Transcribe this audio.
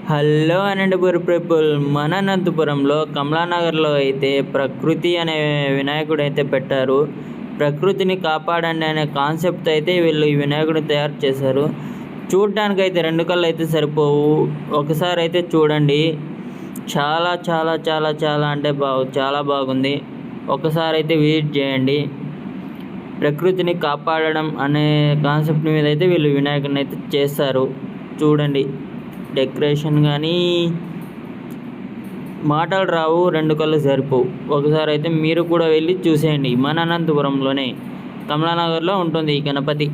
Hello Anantapuram people, మన అనంతపురంలో కమలానగర్లో అయితే ప్రకృతి అనే వినాయకుడు అయితే పెట్టారు. ప్రకృతిని కాపాడండి అనే కాన్సెప్ట్ అయితే వీళ్ళు ఈ వినాయకుడిని తయారు చేశారు. చూడటానికైతే రెండు కళ్ళు అయితే సరిపోవు, ఒకసారి అయితే చూడండి. చాలా చాలా చాలా చాలా అంటే చాలా బాగుంది. ఒకసారి అయితే విజిట్ చేయండి. ప్రకృతిని కాపాడడం అనే కాన్సెప్ట్ మీద అయితే వీళ్ళు వినాయకుడిని అయితే చేస్తారు. చూడండి, డెకరేషన్ కానీ మాటలు రావు, రెండు కళ్ళు సరిపోవు. ఒకసారి అయితే మీరు కూడా వెళ్ళి చూసేయండి. మన అనంతపురంలోనే కమలానగర్లో ఉంటుంది ఈ గణపతి.